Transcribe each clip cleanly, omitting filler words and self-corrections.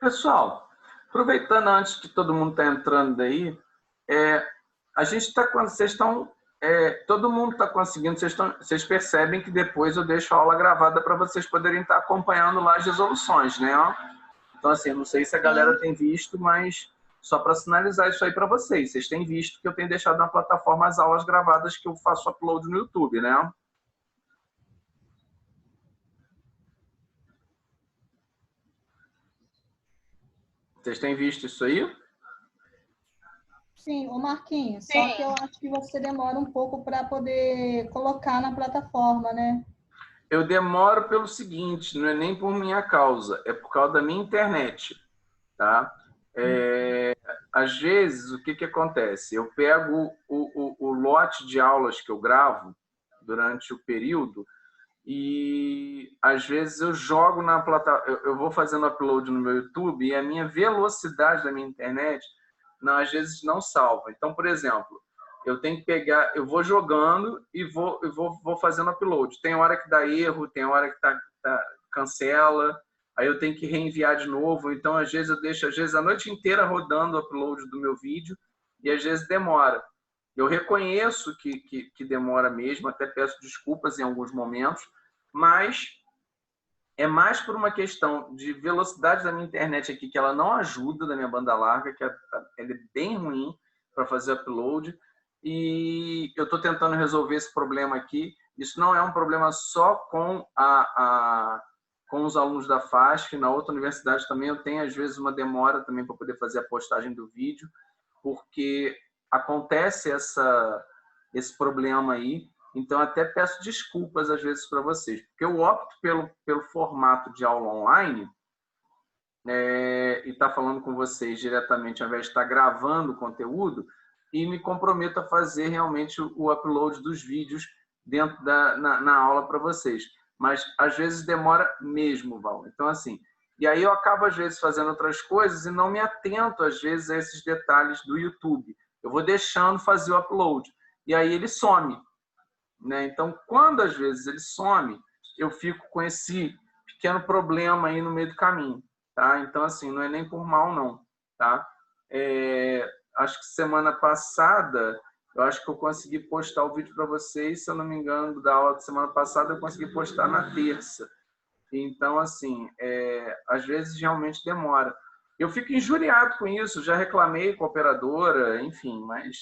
Pessoal, aproveitando antes que todo mundo está entrando daí, a gente está quando vocês estão, todo mundo está conseguindo, vocês percebem que depois eu deixo a aula gravada para vocês poderem estar acompanhando lá as resoluções, né? Então, assim, não sei se a galera tem visto, mas só para sinalizar isso aí para vocês. Vocês têm visto que eu tenho deixado na plataforma as aulas gravadas que eu faço upload no YouTube, né? Vocês têm visto isso aí? Sim, ô Marquinhos, só que eu acho que você demora um pouco para poder colocar na plataforma, né? Eu demoro pelo seguinte, não é nem por minha causa, é por causa da minha internet, tá? Às vezes, o que acontece? Eu pego o lote de aulas que eu gravo durante o período e, às vezes, eu jogo na plataforma, eu vou fazendo upload no meu YouTube e a minha velocidade da minha internet, não, às vezes, não salva. Então, por exemplo, eu tenho que pegar, eu vou jogando e vou fazendo upload. Tem hora que dá erro, tem hora que cancela, aí eu tenho que reenviar de novo. Então, às vezes, eu deixo a noite inteira rodando o upload do meu vídeo e às vezes demora. Eu reconheço que demora mesmo, até peço desculpas em alguns momentos, mas é mais por uma questão de velocidade da minha internet aqui, que ela não ajuda da minha banda larga, que ela é bem ruim para fazer upload, e eu estou tentando resolver esse problema aqui. Isso não é um problema só com com os alunos da FASC, na outra universidade também eu tenho, às vezes, uma demora também para poder fazer a postagem do vídeo, porque acontece esse problema aí. Então, até peço desculpas, às vezes, para vocês, porque eu opto pelo formato de aula online e estar falando com vocês diretamente, ao invés de estar gravando o conteúdo, e me comprometo a fazer realmente o upload dos vídeos dentro na aula para vocês. Mas, às vezes, demora mesmo, Val. Então, assim, e aí eu acabo, às vezes, fazendo outras coisas e não me atento, às vezes, a esses detalhes do YouTube. Eu vou deixando fazer o upload. E aí ele some, né? Então, quando às vezes ele some, eu fico com esse pequeno problema aí no meio do caminho, tá? Então, assim, não é nem por mal, não, tá? Acho que semana passada, eu acho que eu consegui postar o vídeo para vocês, se eu não me engano, da aula de semana passada, eu consegui postar na terça. Então, assim, às vezes realmente demora. Eu fico injuriado com isso, já reclamei com a operadora, enfim, mas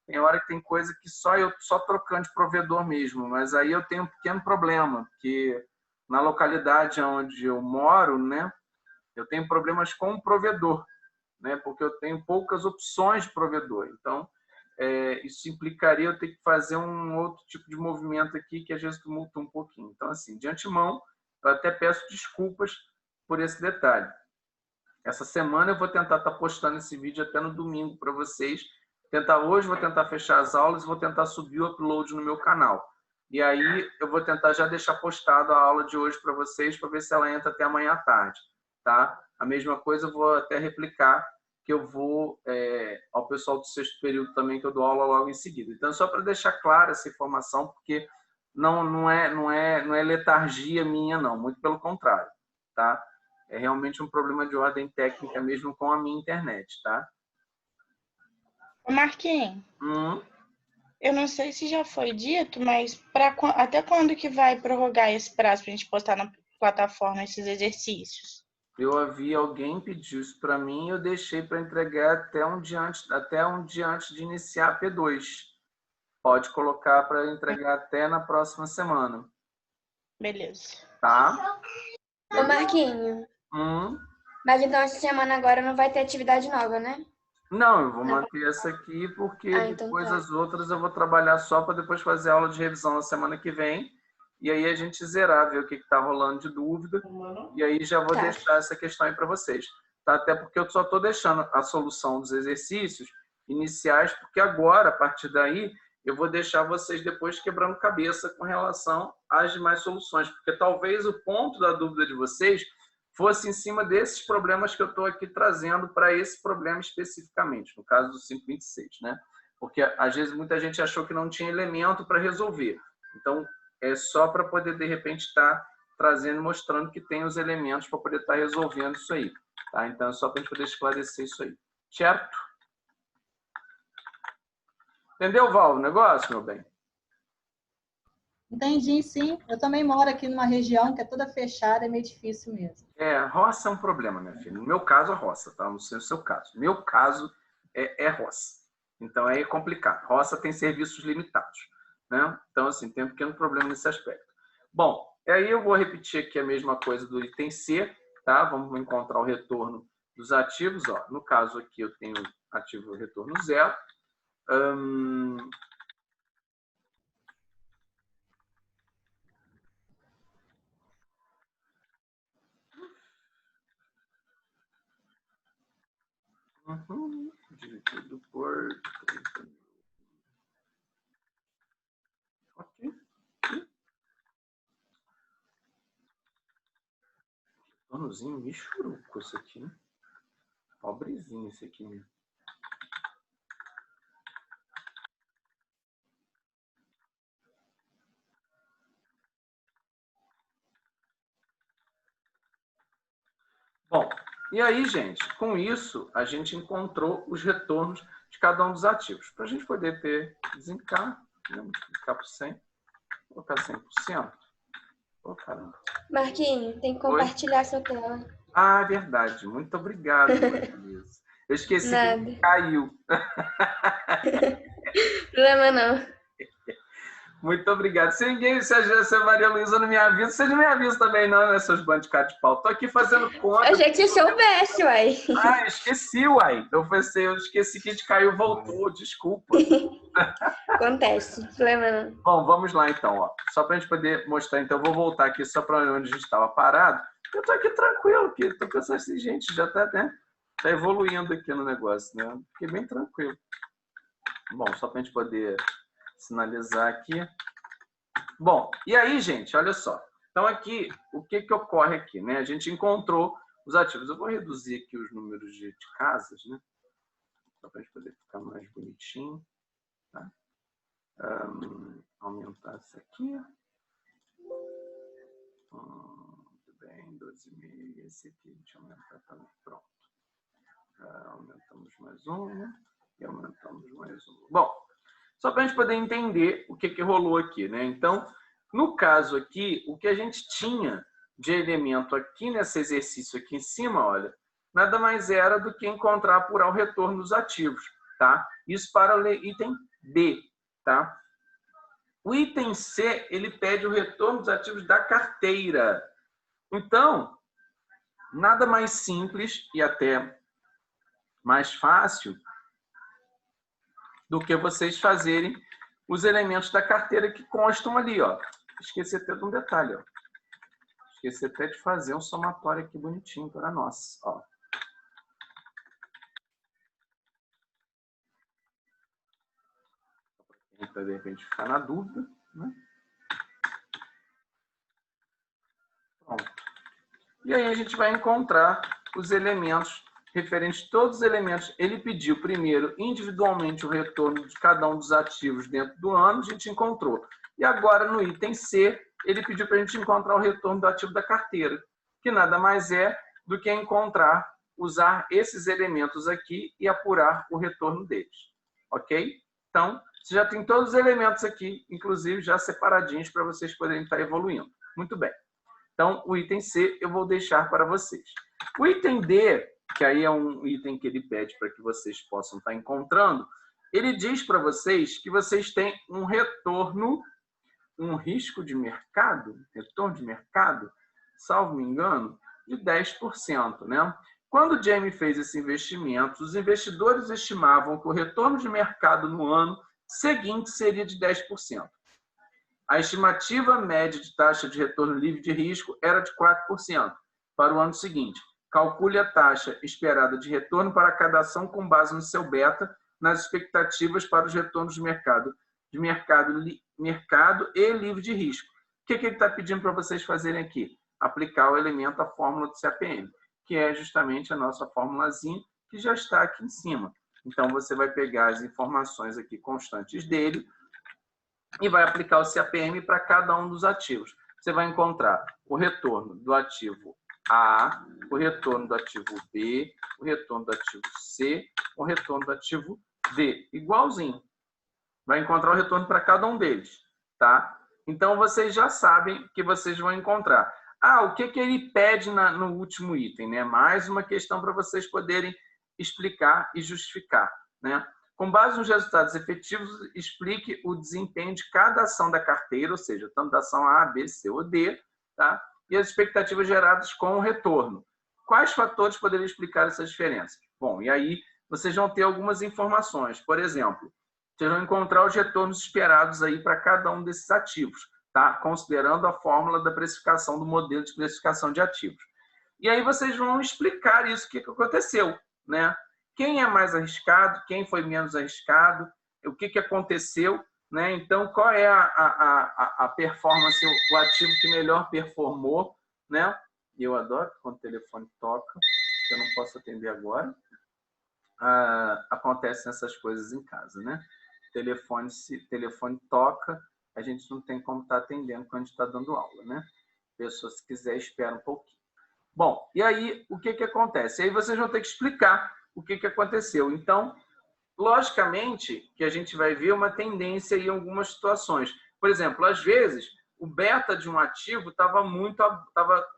tem hora que tem coisa que só trocando de provedor mesmo, mas aí eu tenho um pequeno problema, porque na localidade onde eu moro, né, eu tenho problemas com o provedor, né, porque eu tenho poucas opções de provedor. Então, isso implicaria eu ter que fazer um outro tipo de movimento aqui que às vezes tumultua um pouquinho. Então, assim, de antemão, eu até peço desculpas por esse detalhe. Essa semana eu vou tentar estar postando esse vídeo até no domingo para vocês. Hoje vou tentar fechar as aulas e vou tentar subir o upload no meu canal. E aí eu vou tentar já deixar postado a aula de hoje para vocês, para ver se ela entra até amanhã à tarde, tá? A mesma coisa eu vou até replicar, que eu vou ao pessoal do sexto período também, que eu dou aula logo em seguida. Então, só para deixar clara essa informação, porque não é letargia minha, não, muito pelo contrário, tá? É realmente um problema de ordem técnica mesmo com a minha internet, tá? Ô Marquinhos, eu não sei se já foi dito, mas até quando que vai prorrogar esse prazo para a gente postar na plataforma esses exercícios? Eu havia alguém pediu isso para mim e eu deixei para entregar até um dia antes de iniciar a P2. Pode colocar para entregar até na próxima semana. Beleza. Tá? Ô Marquinho. Mas então essa semana agora não vai ter atividade nova, né? Não, eu vou manter essa aqui porque então depois tá. as outras eu vou trabalhar só para depois fazer aula de revisão na semana que vem. E aí a gente zerar, ver o que está rolando de dúvida. E aí já vou deixar essa questão aí para vocês. Tá? Até porque eu só estou deixando a solução dos exercícios iniciais, porque agora, a partir daí, eu vou deixar vocês depois quebrando cabeça com relação às demais soluções. Porque talvez o ponto da dúvida de vocês fosse em cima desses problemas que eu estou aqui trazendo para esse problema especificamente, no caso do 526, né? Porque às vezes muita gente achou que não tinha elemento para resolver. Então, é só para poder, de repente, estar trazendo, mostrando que tem os elementos para poder estar resolvendo isso aí. Tá? Então, é só para a gente poder esclarecer isso aí. Certo? Entendeu, Val, o negócio, meu bem? Entendi, sim. Eu também moro aqui numa região que é toda fechada, é meio difícil mesmo. Roça é um problema, minha filha. No meu caso, é roça, tá? Não sei o seu caso. No meu caso, é roça. Então, é complicado. Roça tem serviços limitados, né? Então, assim, tem um pequeno problema nesse aspecto. Bom, aí eu vou repetir aqui a mesma coisa do item C, tá? Vamos encontrar o retorno dos ativos. Ó. No caso aqui, eu tenho ativo retorno 0. Dividido por 30.000. Ok. Retornozinho michuruco isso aqui, né? Pobrezinho esse aqui mesmo. Bom, e aí, gente, com isso, a gente encontrou os retornos de cada um dos ativos. Para a gente poder ter desencargo, multiplicar por 100, colocar 100%. Oh, caramba. Marquinhos, tem que compartilhar sua tela. Ah, verdade. Muito obrigado, Marquinhos. Eu esqueci que caiu. Problema não. Muito obrigado. Se a Maria Luísa não me avisa, você não me avisa também, não, né, seus bandos de cara de pau. Tô aqui fazendo conta. Eu achei que você soubesse, uai. Ah, esqueci, uai. Eu esqueci que a gente caiu e voltou, desculpa. Acontece, problema não. Bom, vamos lá então, ó. Só para a gente poder mostrar, então, eu vou voltar aqui só para onde a gente estava parado. Eu tô aqui tranquilo, aqui. Tô pensando assim, gente, já tá, né? Tá evoluindo aqui no negócio, né? Fiquei bem tranquilo. Bom, só para a gente poder sinalizar aqui. Bom, e aí, gente, olha só. Então, aqui, o que ocorre aqui, né? A gente encontrou os ativos. Eu vou reduzir aqui os números de casas, né? Só para a gente poder ficar mais bonitinho, tá? Aumentar isso aqui. Muito bem, 12,5. Esse aqui a gente aumentar também. Pronto. Aumentamos mais um e aumentamos mais um. Bom, só para a gente poder entender o que rolou aqui, né? Então, no caso aqui, o que a gente tinha de elemento aqui nesse exercício aqui em cima, olha, nada mais era do que encontrar, apurar o retorno dos ativos, tá? Isso para o item D, tá? O item C, ele pede o retorno dos ativos da carteira. Então, nada mais simples e até mais fácil do que vocês fazerem os elementos da carteira que constam ali, ó. Esqueci até de um detalhe, ó. Esqueci até de fazer um somatório aqui bonitinho para nós, ó. Para de repente ficar na dúvida, né? Pronto. E aí a gente vai encontrar os elementos referentes, todos os elementos. Ele pediu primeiro individualmente o retorno de cada um dos ativos dentro do ano, a gente encontrou. E agora no item C, ele pediu para a gente encontrar o retorno do ativo da carteira, que nada mais é do que encontrar, usar esses elementos aqui e apurar o retorno deles. Ok? Então, você já tem todos os elementos aqui, inclusive já separadinhos para vocês poderem estar evoluindo. Muito bem. Então, o item C eu vou deixar para vocês. O item D, que aí é um item que ele pede para que vocês possam estar encontrando, ele diz para vocês que vocês têm um retorno, um risco de mercado, retorno de mercado, salvo me engano, de 10%, né? Quando o Jamie fez esse investimento, os investidores estimavam que o retorno de mercado no ano seguinte seria de 10%. A estimativa média de taxa de retorno livre de risco era de 4% para o ano seguinte. Calcule a taxa esperada de retorno para cada ação com base no seu beta, nas expectativas para os retornos de mercado e livre de risco. O que ele está pedindo para vocês fazerem aqui? Aplicar o elemento, a fórmula do CAPM, que é justamente a nossa formulazinha, que já está aqui em cima. Então, você vai pegar as informações aqui constantes dele e vai aplicar o CAPM para cada um dos ativos. Você vai encontrar o retorno do ativo A, o retorno do ativo B, o retorno do ativo C, o retorno do ativo D. Igualzinho. Vai encontrar o retorno para cada um deles, tá? Então, vocês já sabem que vocês vão encontrar. O que ele pede no último item, né? Mais uma questão para vocês poderem explicar e justificar, né? Com base nos resultados efetivos, explique o desempenho de cada ação da carteira, ou seja, tanto da ação A, B, C ou D, tá? E as expectativas geradas com o retorno. Quais fatores poderiam explicar essas diferenças? Bom, e aí vocês vão ter algumas informações. Por exemplo, vocês vão encontrar os retornos esperados aí para cada um desses ativos, tá? Considerando a fórmula da precificação do modelo de precificação de ativos. E aí vocês vão explicar isso, o que aconteceu, né? Quem é mais arriscado, quem foi menos arriscado, o que aconteceu, né? Então, qual é a performance, o ativo que melhor performou, né? Eu adoro quando o telefone toca, eu não posso atender agora. Acontecem essas coisas em casa, né? Telefone toca, a gente não tem como estar atendendo quando a gente está dando aula, né? Pessoa, se quiser, espera um pouquinho. Bom, e aí, o que acontece? Aí vocês vão ter que explicar o que aconteceu. Então, logicamente, que a gente vai ver uma tendência em algumas situações. Por exemplo, às vezes, o beta de um ativo estava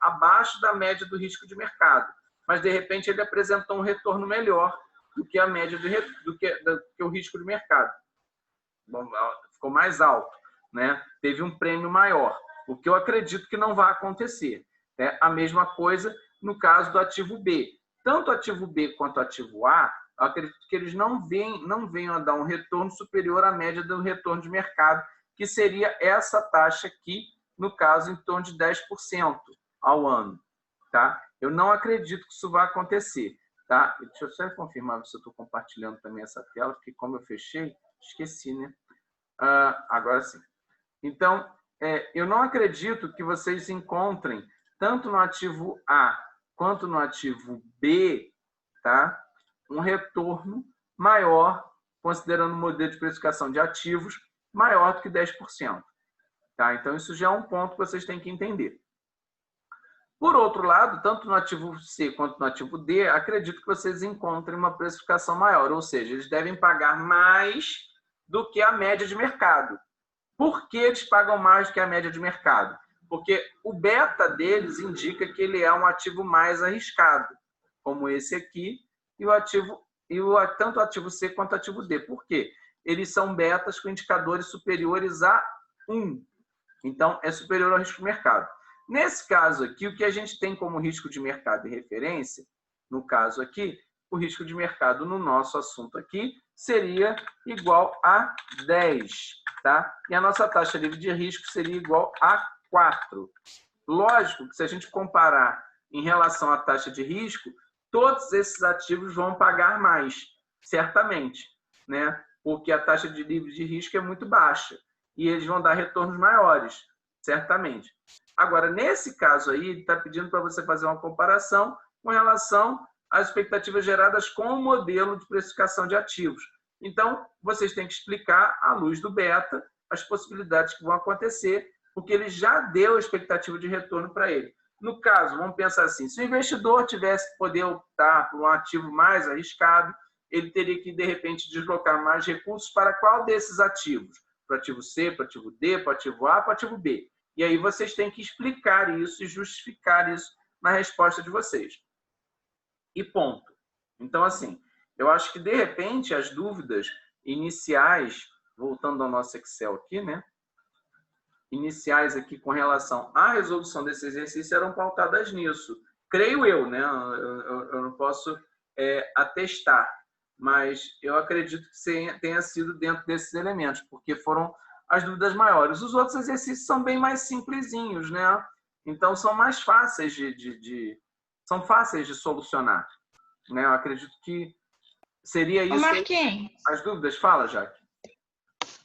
abaixo da média do risco de mercado, mas, de repente, ele apresentou um retorno melhor do que a média do que o risco de mercado. Bom, ficou mais alto, né? Teve um prêmio maior, o que eu acredito que não vai acontecer. Né? A mesma coisa no caso do ativo B. Tanto o ativo B quanto o ativo A, eu acredito que eles não venham a dar um retorno superior à média do retorno de mercado, que seria essa taxa aqui, no caso, em torno de 10% ao ano. Tá? Eu não acredito que isso vai acontecer. Tá? Deixa eu só confirmar se eu estou compartilhando também essa tela, porque como eu fechei, esqueci, né? Agora sim. Então, eu não acredito que vocês encontrem, tanto no ativo A quanto no ativo B, tá? Um retorno maior, considerando o modelo de precificação de ativos, maior do que 10%. Tá? Então, isso já é um ponto que vocês têm que entender. Por outro lado, tanto no ativo C quanto no ativo D, acredito que vocês encontrem uma precificação maior, ou seja, eles devem pagar mais do que a média de mercado. Por que eles pagam mais do que a média de mercado? Porque o beta deles indica que ele é um ativo mais arriscado, como esse aqui, tanto o ativo C quanto o ativo D. Por quê? Eles são betas com indicadores superiores a 1. Então, é superior ao risco de mercado. Nesse caso aqui, o que a gente tem como risco de mercado e referência, no caso aqui, o risco de mercado no nosso assunto aqui seria igual a 10, tá? E a nossa taxa livre de risco seria igual a 4. Lógico que se a gente comparar em relação à taxa de risco, todos esses ativos vão pagar mais, certamente, né? Porque a taxa de livre de risco é muito baixa e eles vão dar retornos maiores, certamente. Agora, nesse caso aí, ele está pedindo para você fazer uma comparação com relação às expectativas geradas com o modelo de precificação de ativos. Então, vocês têm que explicar, à luz do beta, as possibilidades que vão acontecer, porque ele já deu a expectativa de retorno para ele. No caso, vamos pensar assim, se o investidor tivesse que poder optar por um ativo mais arriscado, ele teria que, de repente, deslocar mais recursos para qual desses ativos? Para o ativo C, para o ativo D, para o ativo A, para o ativo B. E aí vocês têm que explicar isso e justificar isso na resposta de vocês. E ponto. Então, assim, eu acho que, de repente, as dúvidas iniciais, voltando ao nosso Excel aqui, né? Iniciais aqui com relação à resolução desse exercício eram pautadas nisso. Creio eu, né? Eu não posso atestar, mas eu acredito que tenha sido dentro desses elementos, porque foram as dúvidas maiores. Os outros exercícios são bem mais simplesinhos, né? Então, são mais fáceis são fáceis de solucionar, né? Eu acredito que seria isso. Marquinhos. As dúvidas? Fala, Jaque.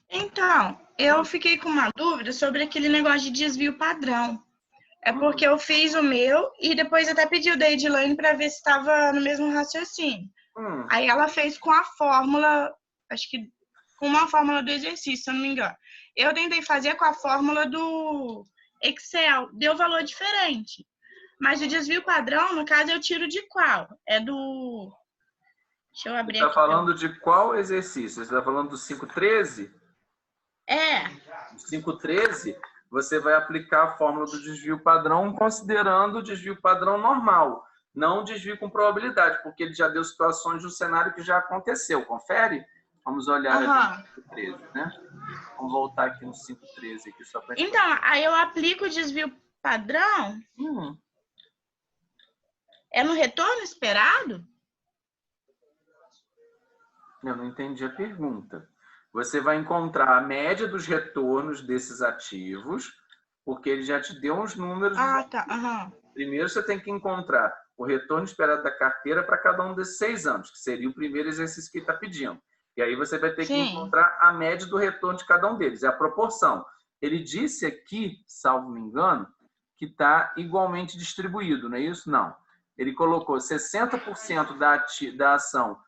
Então, eu fiquei com uma dúvida sobre aquele negócio de desvio padrão. É porque eu fiz o meu e depois até pedi o da Edilane para ver se estava no mesmo raciocínio. Aí ela fez com a fórmula, acho que com uma fórmula do exercício, se eu não me engano. Eu tentei fazer com a fórmula do Excel, deu valor diferente. Mas o desvio padrão, no caso, eu tiro de qual? É do... Deixa eu abrir aqui. Você está falando então. de qual exercício? Você está falando do 5.13? É. No 5.13, você vai aplicar a fórmula do desvio padrão considerando o desvio padrão normal, não o desvio com probabilidade, porque ele já deu situações de um cenário que já aconteceu. Confere? Vamos olhar aqui no 5.13, né? Vamos voltar aqui no 5.13. Aqui só pra... Então, aí eu aplico o desvio padrão? É no retorno esperado? Eu não entendi a pergunta. Você vai encontrar a média dos retornos desses ativos, porque ele já te deu uns números. Ah, tá. Uhum. Primeiro você tem que encontrar o retorno esperado da carteira para cada um desses 6 anos, que seria o primeiro exercício que ele está pedindo. E aí você vai ter que encontrar a média do retorno de cada um deles, é a proporção. Ele disse aqui, salvo me engano, que está igualmente distribuído, não é isso? Não. Ele colocou 60% da ação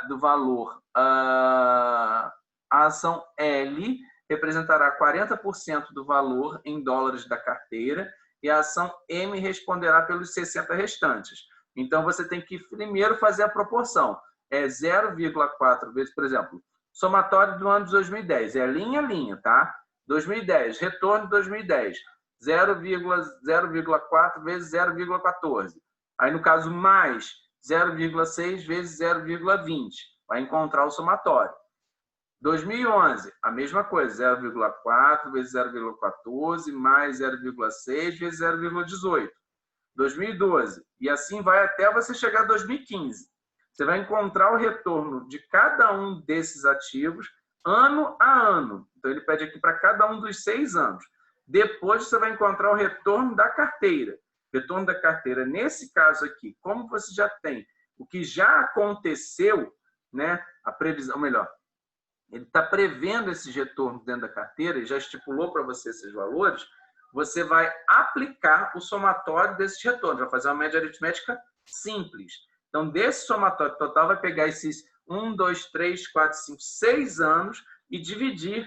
do valor, a ação L representará 40% do valor em dólares da carteira e a ação M responderá pelos 60 restantes. Então, você tem que primeiro fazer a proporção. É 0,4 vezes, por exemplo, somatório do ano de 2010. É linha a linha, tá? 2010, retorno de 2010. 0,4 vezes 0,14. Aí, no caso, mais 0,6 vezes 0,20. Vai encontrar o somatório. 2011, a mesma coisa, 0,4 vezes 0,14 mais 0,6 vezes 0,18. 2012, e assim vai até você chegar a 2015. Você vai encontrar o retorno de cada um desses ativos ano a ano. Então, ele pede aqui para cada um dos 6 anos. Depois, você vai encontrar o retorno da carteira. Retorno da carteira, nesse caso aqui, como você já tem o que já aconteceu, né, a previsão, melhor, ele está prevendo esses retornos dentro da carteira e já estipulou para você esses valores, você vai aplicar o somatório desses retornos, vai fazer uma média aritmética simples. Então, desse somatório total, vai pegar esses 1, 2, 3, 4, 5, 6 anos e dividir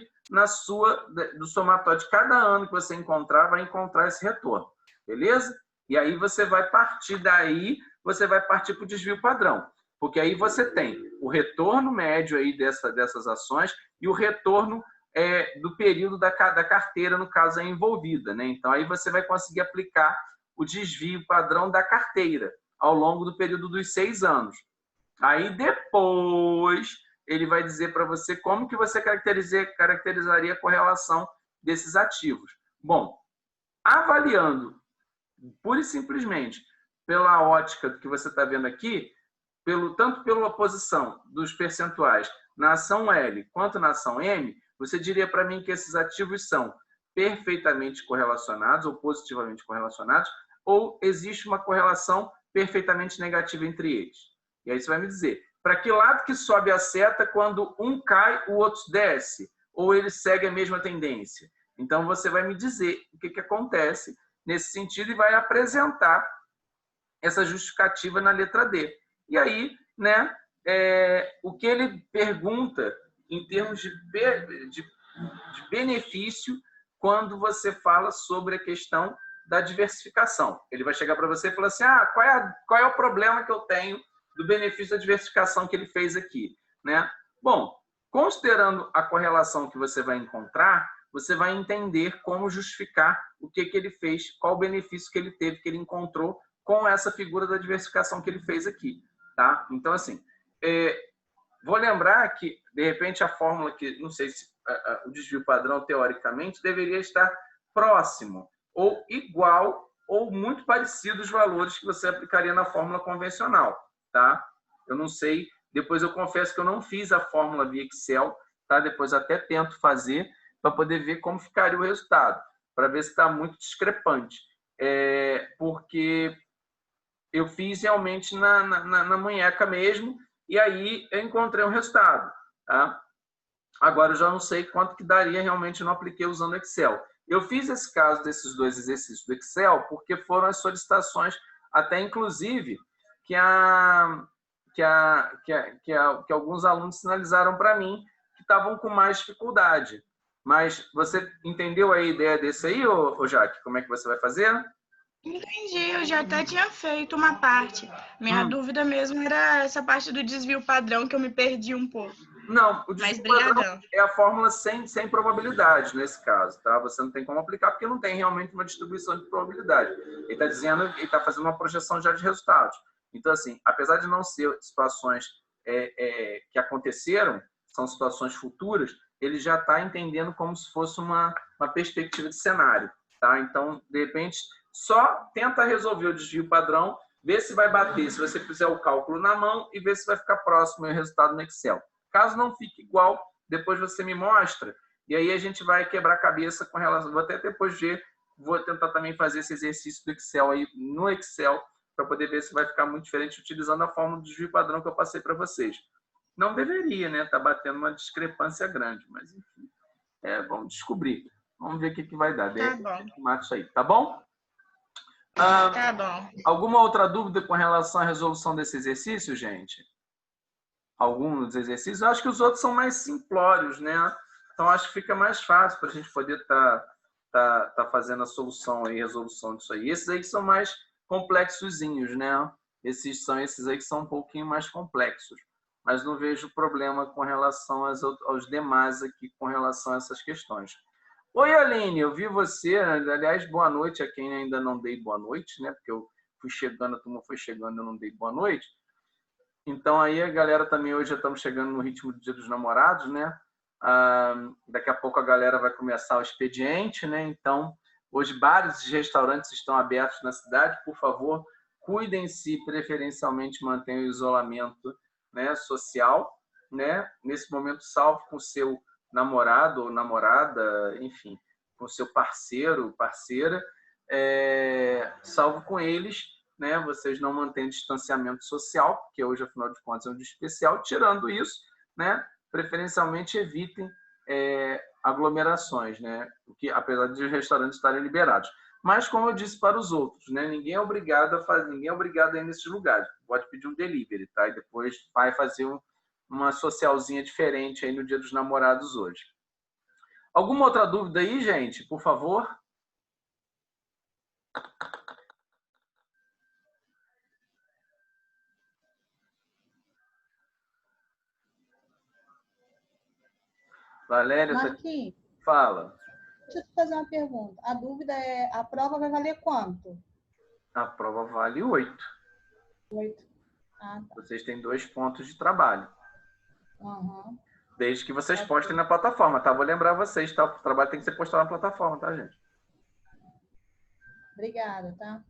do somatório de cada ano que você encontrar, vai encontrar esse retorno. Beleza? E aí você vai partir daí, você vai partir para o desvio padrão. Porque aí você tem o retorno médio aí dessas ações e o retorno do período da carteira, no caso, envolvida, né? Então, aí você vai conseguir aplicar o desvio padrão da carteira ao longo do período dos 6 anos. Aí, depois, ele vai dizer para você como que você caracterizaria a correlação desses ativos. Bom, avaliando, pura e simplesmente, pela ótica que você está vendo aqui, tanto pela posição dos percentuais na ação L quanto na ação M, você diria para mim que esses ativos são perfeitamente correlacionados ou positivamente correlacionados, ou existe uma correlação perfeitamente negativa entre eles? E aí você vai me dizer, para que lado que sobe a seta quando um cai, o outro desce? Ou ele segue a mesma tendência? Então, você vai me dizer o que acontece nesse sentido e vai apresentar essa justificativa na letra D. E aí, né, o que ele pergunta em termos de benefício quando você fala sobre a questão da diversificação. Ele vai chegar para você e falar assim, qual é o problema que eu tenho do benefício da diversificação que ele fez aqui, né? Bom, considerando a correlação que você vai encontrar, você vai entender como justificar o que ele fez, qual o benefício que ele teve, que ele encontrou com essa figura da diversificação que ele fez aqui. Tá? Então, assim, vou lembrar que, de repente, a fórmula que, não sei se o desvio padrão, teoricamente, deveria estar próximo, ou igual, ou muito parecido os valores que você aplicaria na fórmula convencional. Tá? Eu não sei, depois eu confesso que eu não fiz a fórmula via Excel, tá? Depois até tento fazer para poder ver como ficaria o resultado, para ver se está muito discrepante. Porque eu fiz realmente na munheca mesmo, e aí eu encontrei um resultado. Tá? Agora eu já não sei quanto que daria, realmente eu não apliquei usando Excel. Eu fiz esse caso desses 2 exercícios do Excel porque foram as solicitações, até inclusive, que alguns alunos sinalizaram para mim que estavam com mais dificuldade. Mas você entendeu a ideia desse aí, ô Jaque? Como é que você vai fazer? Entendi, eu já até tinha feito uma parte. Minha dúvida mesmo era essa parte do desvio padrão, que eu me perdi um pouco. Não, o desvio padrão é a fórmula sem probabilidade nesse caso, tá? Você não tem como aplicar porque não tem realmente uma distribuição de probabilidade. Ele está dizendo, ele está fazendo uma projeção já de resultados. Então, assim, apesar de não ser situações que aconteceram, são situações futuras, ele já está entendendo como se fosse uma perspectiva de cenário, tá? Então, de repente, só tenta resolver o desvio padrão, vê se vai bater, se você fizer o cálculo na mão e vê se vai ficar próximo o resultado no Excel. Caso não fique igual, depois você me mostra e aí a gente vai quebrar a cabeça com relação... Vou até depois ver, vou tentar também fazer esse exercício do Excel aí no Excel para poder ver se vai ficar muito diferente utilizando a fórmula do desvio padrão que eu passei para vocês. Não deveria, né? Tá batendo uma discrepância grande, mas enfim. Vamos descobrir. Vamos ver o que vai dar. Tá bom. Mate isso aí, tá bom? Tá bom. Alguma outra dúvida com relação à resolução desse exercício, gente? Algum dos exercícios? Eu acho que os outros são mais simplórios, né? Então, acho que fica mais fácil para a gente poder tá fazendo a solução aí, resolução disso aí. Esses aí que são mais complexozinhos, né? Esses aí que são um pouquinho mais complexos. Mas não vejo problema com relação aos demais aqui, com relação a essas questões. Oi, Aline, eu vi você. Aliás, boa noite a quem ainda não dei boa noite, né? Porque eu fui chegando, a turma foi chegando, eu não dei boa noite. Então, aí a galera também, hoje já estamos chegando no ritmo do Dia dos Namorados, né? Daqui a pouco a galera vai começar o expediente, né? Então, hoje bares e restaurantes estão abertos na cidade. Por favor, cuidem-se, preferencialmente mantenham o isolamento, né, social, né? Nesse momento, salvo com o seu namorado ou namorada, enfim, com o seu parceiro, parceira, salvo com eles, né, vocês não mantêm distanciamento social, porque hoje, afinal de contas, é um dia especial. Tirando isso, né, preferencialmente evitem aglomerações, né, porque, apesar de os restaurantes estarem liberados. Mas, como eu disse para os outros, né, ninguém é obrigado a ir nesses lugares. Pode pedir um delivery, tá? E depois vai fazer uma socialzinha diferente aí no Dia dos Namorados hoje. Alguma outra dúvida aí, gente? Por favor. Valéria, Marquinhos, fala. deixa eu te fazer uma pergunta. A dúvida é, a prova vai valer quanto? A prova vale 8. 8. Ah, tá. Vocês têm 2 pontos de trabalho. Uhum. Desde que vocês postem na plataforma, tá? Vou lembrar vocês, tá? O trabalho tem que ser postado na plataforma, tá, gente? Obrigada, tá?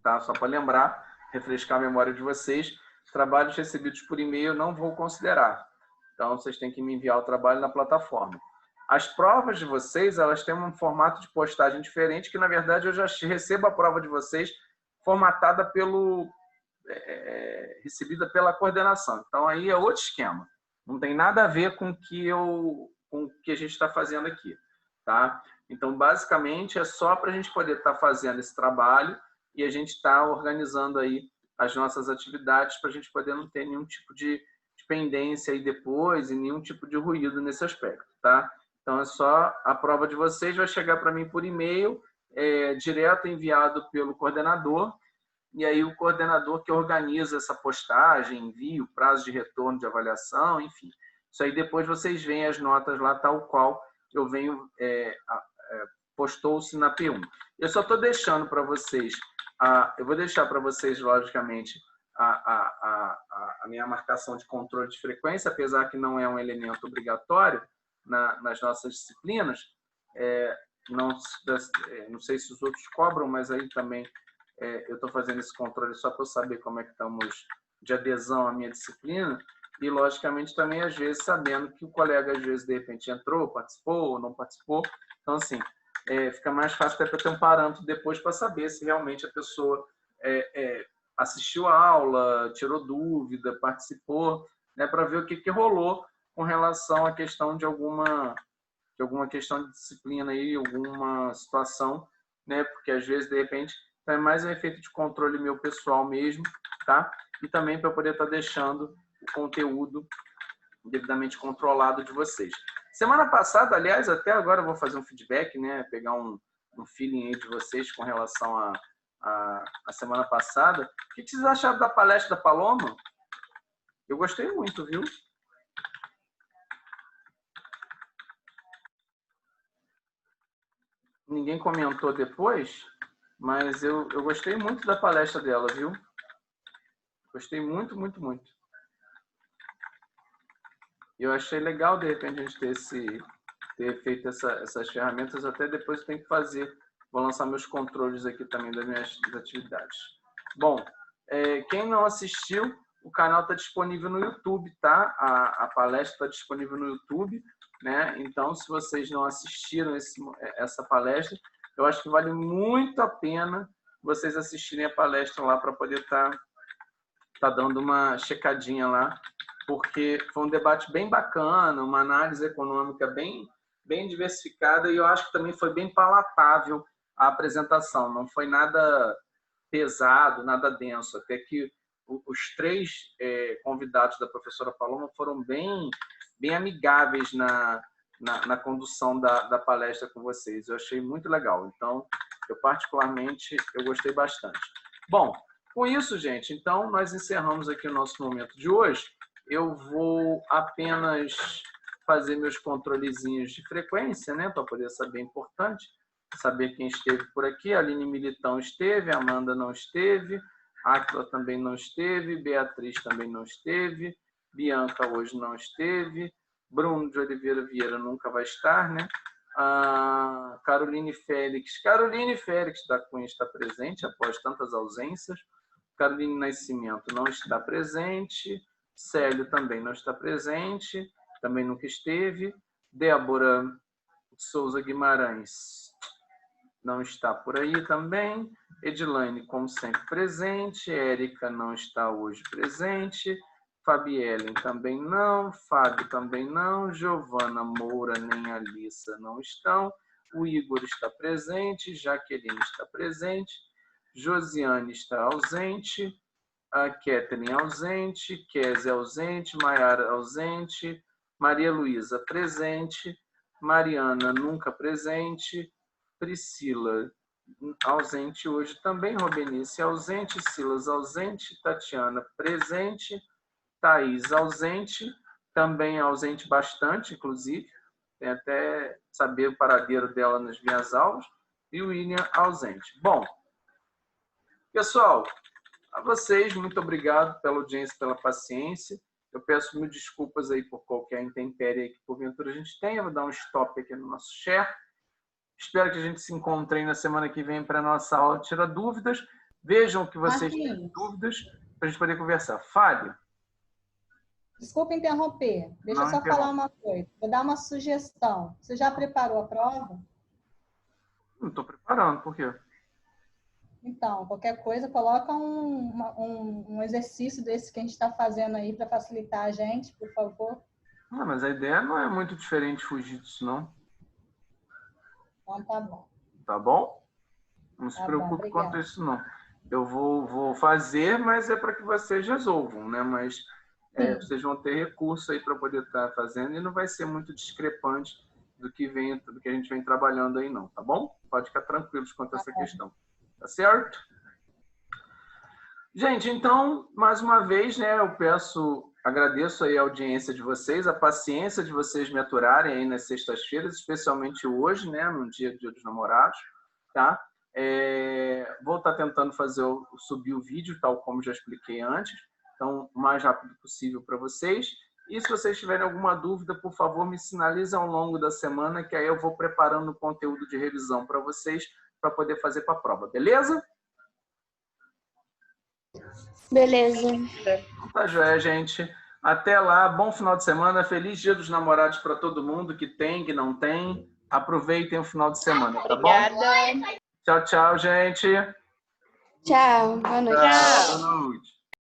Tá? Só para lembrar, refrescar a memória de vocês, os trabalhos recebidos por e-mail eu não vou considerar. Então, vocês têm que me enviar o trabalho na plataforma. As provas de vocês, elas têm um formato de postagem diferente, que, na verdade, eu já recebo a prova de vocês formatada recebida pela coordenação. Então, aí é outro esquema. Não tem nada a ver com o que a gente está fazendo aqui, tá? Então, basicamente, é só para a gente poder estar fazendo esse trabalho e a gente está organizando aí as nossas atividades para a gente poder não ter nenhum tipo de pendência aí depois e nenhum tipo de ruído nesse aspecto, tá? Então, é só a prova de vocês vai chegar para mim por e-mail, direto enviado pelo coordenador, e aí o coordenador que organiza essa postagem, envia o prazo de retorno de avaliação, enfim. Isso aí depois vocês veem as notas lá tal qual eu venho, postou-se na P1. Eu só estou deixando para vocês, eu vou deixar para vocês, logicamente, a minha marcação de controle de frequência, apesar que não é um elemento obrigatório nas nossas disciplinas. Não sei se os outros cobram, mas aí também eu estou fazendo esse controle só para eu saber como é que estamos de adesão à minha disciplina e, logicamente, também, às vezes, sabendo que o colega, às vezes, de repente, entrou, participou ou não participou. Então, assim, fica mais fácil até para ter um parâmetro depois para saber se realmente a pessoa assistiu a aula, tirou dúvida, participou, né, para ver o que rolou com relação à questão de alguma questão de disciplina aí, alguma situação, né, porque, às vezes, de repente, é mais um efeito de controle meu pessoal mesmo, tá? E também para poder estar deixando o conteúdo devidamente controlado de vocês. Semana passada, aliás, até agora eu vou fazer um feedback, né? Pegar um feeling aí de vocês com relação a semana passada. O que vocês acharam da palestra da Paloma? Eu gostei muito, viu? Ninguém comentou depois, mas eu gostei muito da palestra dela, viu? Gostei muito, muito, muito. Eu achei legal, de repente, a gente ter feito essas ferramentas. Até depois eu tenho que fazer. Vou lançar meus controles aqui também das minhas atividades. Bom, quem não assistiu, o canal está disponível no YouTube, tá? A palestra está disponível no YouTube, né? Então, se vocês não assistiram essa palestra, eu acho que vale muito a pena vocês assistirem a palestra lá para poder tá dando uma checadinha lá, porque foi um debate bem bacana, uma análise econômica bem diversificada, e eu acho que também foi bem palatável a apresentação. Não foi nada pesado, nada denso, até que os 3 convidados da professora Paloma foram bem amigáveis na condução da palestra com vocês. Eu achei muito legal. Então, eu particularmente, eu gostei bastante. Bom, com isso, gente, então, nós encerramos aqui o nosso momento de hoje. Eu vou apenas fazer meus controlezinhos de frequência, né, para poder saber, é importante saber quem esteve por aqui. A Aline Militão esteve, a Amanda não esteve, a Átila também não esteve, Beatriz também não esteve, Bianca hoje não esteve, Bruno de Oliveira Vieira nunca vai estar, né? A Caroline Félix da Cunha está presente após tantas ausências. Caroline Nascimento não está presente, Célio também não está presente, também nunca esteve, Débora Souza Guimarães não está por aí também, Edilane, como sempre, presente, Érica não está hoje presente, Fabiellen também não, Fábio também não, Giovana Moura nem Alissa não estão, o Igor está presente, Jaqueline está presente, Josiane está ausente, a Catherine ausente, Kézia ausente, Maiara ausente, Maria Luísa presente, Mariana nunca presente, Priscila ausente hoje também, Robenice ausente, Silas ausente, Tatiana presente, Thaís ausente, também ausente bastante, inclusive, tem até saber o paradeiro dela nas minhas aulas, e o William ausente. Bom, pessoal, a vocês, muito obrigado pela audiência, pela paciência. Eu peço mil desculpas aí por qualquer intempérie aí que porventura a gente tenha. Vou dar um stop aqui no nosso share. Espero que a gente se encontre aí na semana que vem para a nossa aula Tira Dúvidas. Vejam que vocês têm dúvidas para a gente poder conversar. Fábio. Desculpa interromper. Deixa eu só falar uma coisa. Vou dar uma sugestão. Você já preparou a prova? Não estou preparando. Por quê? Então, qualquer coisa, coloca um exercício desse que a gente está fazendo aí para facilitar a gente, por favor. Ah, mas a ideia não é muito diferente fugir disso, não. Então, tá bom. Tá bom? Não se preocupe quanto a isso, não. Eu vou fazer, mas é para que vocês resolvam, né? Mas vocês vão ter recurso aí para poder estar fazendo e não vai ser muito discrepante do que a gente vem trabalhando aí, não, tá bom? Pode ficar tranquilos quanto a essa questão. Tá certo? Gente, então, mais uma vez, né, agradeço aí a audiência de vocês, a paciência de vocês me aturarem aí nas sextas-feiras, especialmente hoje, né, no Dia dos Namorados, tá? Vou estar tentando subir o vídeo, tal como já expliquei antes, então, o mais rápido possível para vocês. E se vocês tiverem alguma dúvida, por favor, me sinalizem ao longo da semana, que aí eu vou preparando o conteúdo de revisão para vocês, para poder fazer para a prova, beleza? Beleza. Tá joia, gente. Até lá, bom final de semana, feliz Dia dos Namorados para todo mundo, que tem, que não tem. Aproveitem o final de semana, tá bom? Obrigada. Tchau, tchau, gente. Tchau, boa noite. Tchau, boa noite.